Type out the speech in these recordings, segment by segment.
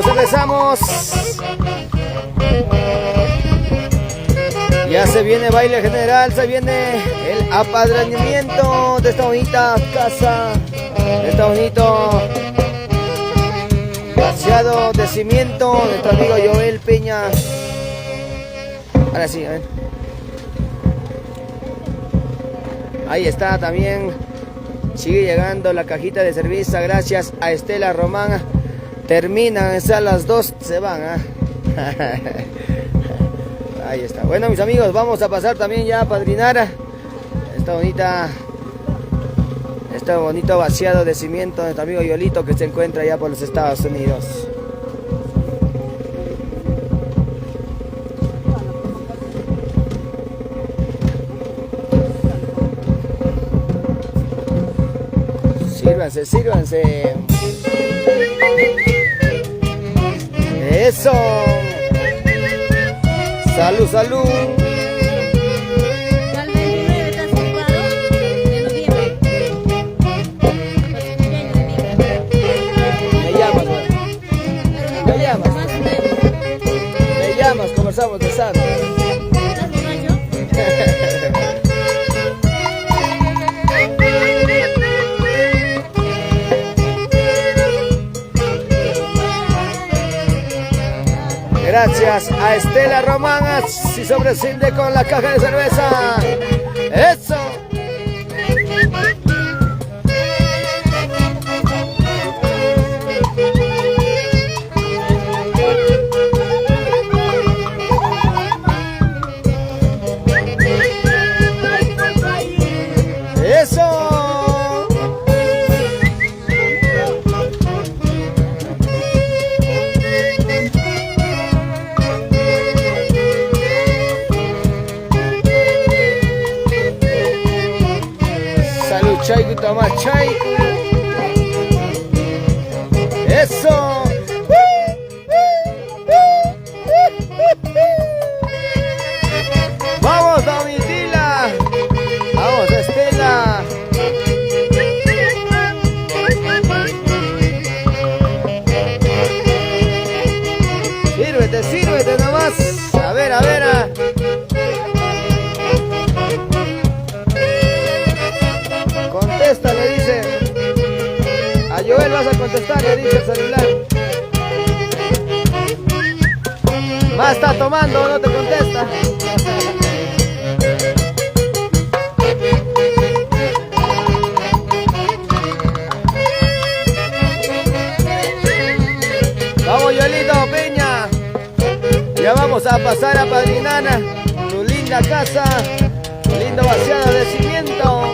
empezamos. Ya se viene baile general, se viene el apadrinamiento de esta bonita casa, de este bonito vaciado de cimiento de nuestro amigo Joel Peña. Ahora sí, a ver. Ahí está también. Sigue llegando la cajita de cerveza gracias a Estela Román. Terminan, a las 2 se van. Ahí está. Bueno, mis amigos, vamos a pasar también ya a padrinar este bonito vaciado de cimiento de nuestro amigo Yolito, que se encuentra ya por los Estados Unidos. Sírvanse, sírvanse. Eso. Salud, salud. ¿Al 29 estás ocupado? De noviembre. Me llamas, me llamas. Me llamas, conversamos de sano. ¿Estás borracho? Gracias a Estela Román, si sobresinde con la caja de cerveza. ¡Eso! ¡Eso! Chay, toma chay. Eso. Vamos, Domitila. Vamos, Estela. Sírvete, sírvete nomás. A ver, a ver. Contesta, le dice. A Joel vas a contestar, le dice el celular. Más está tomando, no te contesta. Vamos, Joelito Peña. Ya vamos a pasar a padrinar tu linda casa, lindo vaciado de cimiento.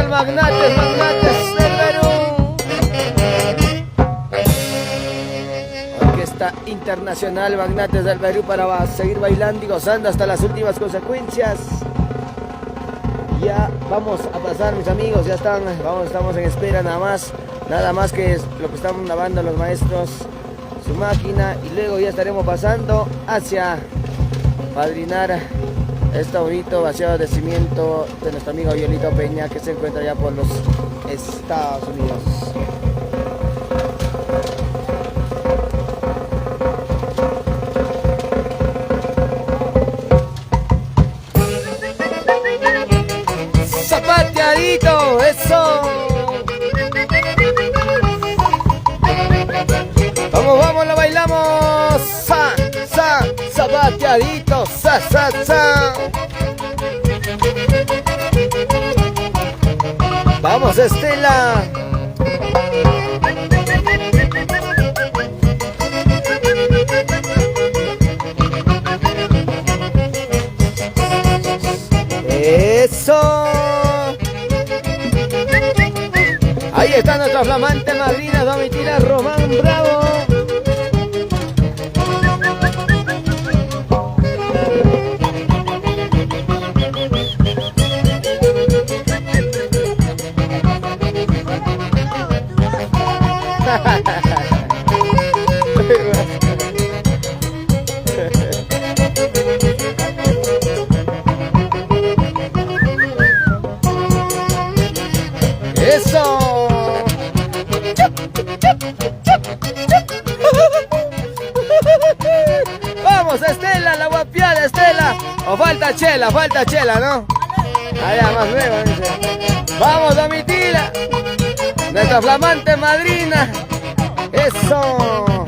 Magnates, magnates del Perú. Orquesta Internacional Magnates del Perú para seguir bailando y gozando hasta las últimas consecuencias. Ya vamos a pasar, mis amigos, ya están, estamos en espera nada más que es lo que están lavando los maestros su máquina, y luego ya estaremos pasando hacia padrinar este bonito vaciado de cimiento de nuestro amigo Yolito Peña, que se encuentra ya por los Estados Unidos. Zapateadito, eso. Vamos, vamos, lo bailamos. Zapateadito, Vamos, Estela. Eso. Ahí está nuestra flamante madrina Domitila Román, bravo. Estela, la guapiada Estela. O falta chela, ¿no? Allá más luego, dice. Vamos, Domitila. Nuestra flamante madrina. Eso.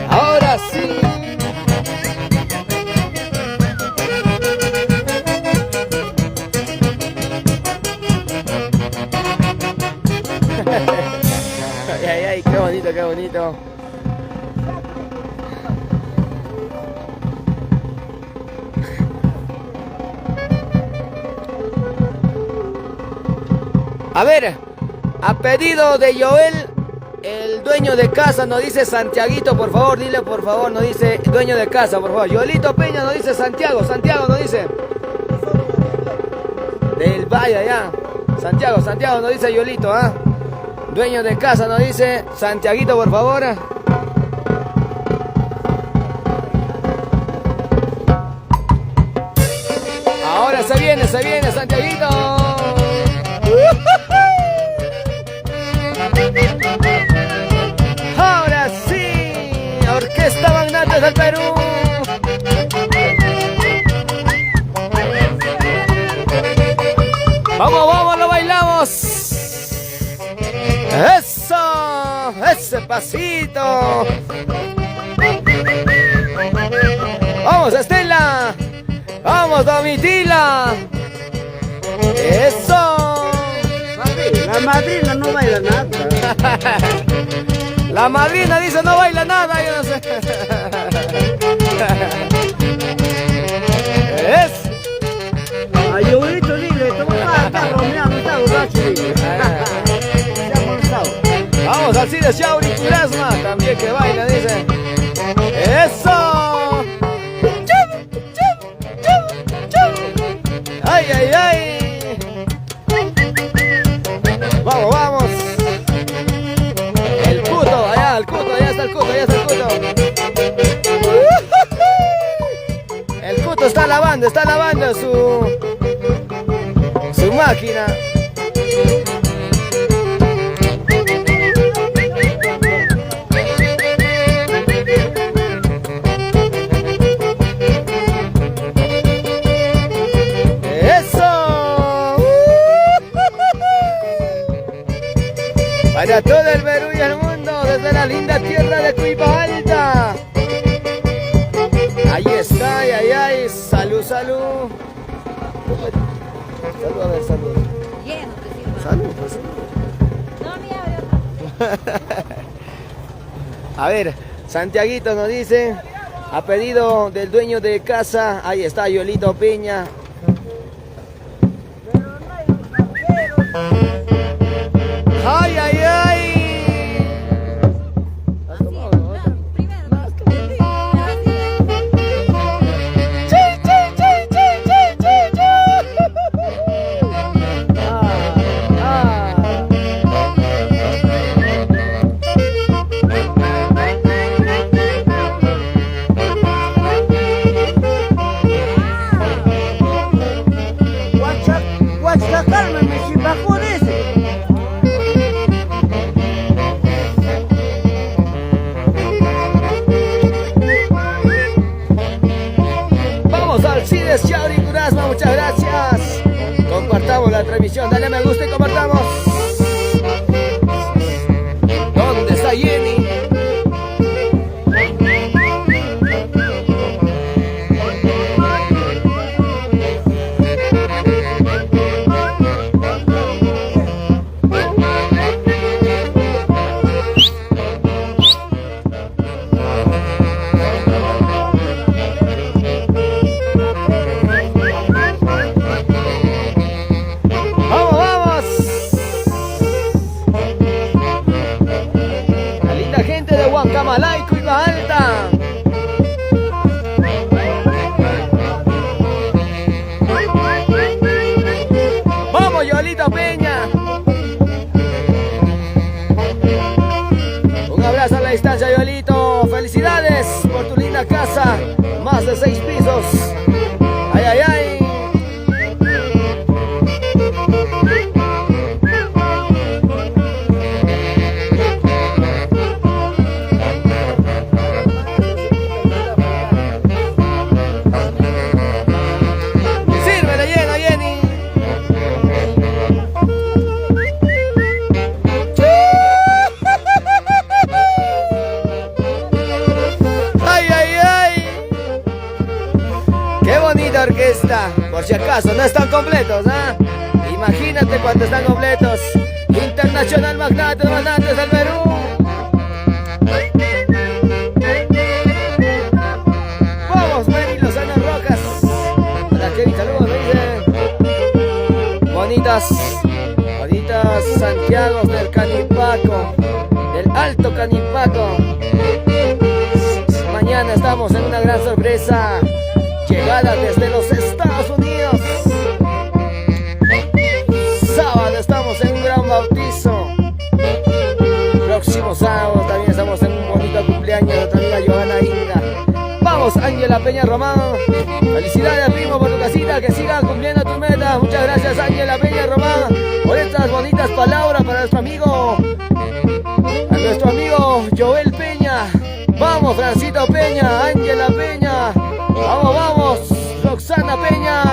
Ahora sí. Ay, ay, ay, qué bonito, qué bonito. A ver, a pedido de Joel, el dueño de casa nos dice Santiaguito, por favor, dile por favor, nos dice dueño de casa, por favor. Joelito Peña nos dice Santiago nos dice. Del Valle allá. Santiago nos dice Joelito, ¿ah? Dueño de casa nos dice Santiaguito, por favor. Ahora se viene Santiaguito. Ahora sí, Orquesta Magnates del Perú. Vamos, lo bailamos. Eso, ese pasito. Vamos, Estela. Vamos, Domitila. Eso. La madrina no baila nada. La madrina dice no baila nada, yo no sé. Es. Ay, Joelito, dile, toma acá, Romeo, no está borracho, dile. Se ha molestado. Vamos, así de Shauri Kurasma, también que baila, dice. Eso. Ay, ay, ay. Vamos. El cuto, allá está el cuto. El cuto está lavando su máquina. Para todo el Perú y el mundo, desde la linda tierra de Cuipa Alta. Ahí está, ay, salud. Salud, a ver, salud. Lleno, presidente. Salud, pues. No, ni abre. A ver, Santiaguito nos dice, a pedido del dueño de casa, ahí está Joelito Peña. ¡Ay, ay, ay! ¿Has tomado, no? Primero. Guachacarme, me chipajó de ese. Vamos al Cides Shauri Kurasma, muchas gracias. Compartamos la transmisión, dale me gusta y compartamos. ¿Dónde está Jenny? ¡Vamos! La linda gente de Huancamalay, Cuipa Alta. ¡Vamos, Joelito Peña! Un abrazo a la distancia, Joelito. Felicidades por tu linda casa. Más de 6 pisos. ¡Ay, ay, ay! si acaso no están completos, ¿ah? Imagínate cuando están completos. Internacional Magnates del Perú. Vamos, Mary Lozano Rojas. Para Kevin, saludos, me dice. Bonitas Santiago del Canipaco, del Alto Canipaco. Mañana estamos en una gran sorpresa. Llegada desde los Estados Unidos. Sábado estamos en un gran bautizo. Próximo sábado también estamos en un bonito cumpleaños de nuestra amiga Johanna Inga. Vamos, Ángela Peña Román. Felicidades, primo, por tu casita. Que sigan cumpliendo tus metas. Muchas gracias, Ángela Peña Román, por estas bonitas palabras para nuestro amigo Joel Peña. Vamos, Francito Peña, Ángela Peña. Vamos, vamos, Roxana Peña.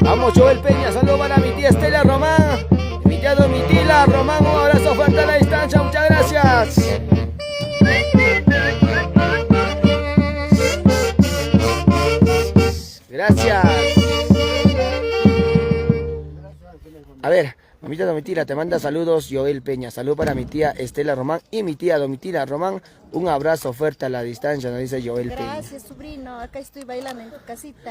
Vamos, Joel Peña, saludos para mi tía Estela Román, mi tía Domitila Román, un abrazo fuerte a la distancia, muchas gracias. Gracias. A ver, mamita Domitila, te manda saludos Joel Peña. Salud para mi tía Estela Román y mi tía Domitila Román. Un abrazo fuerte a la distancia, nos dice Joel Peña. Gracias, sobrino. Acá estoy bailando en tu casita.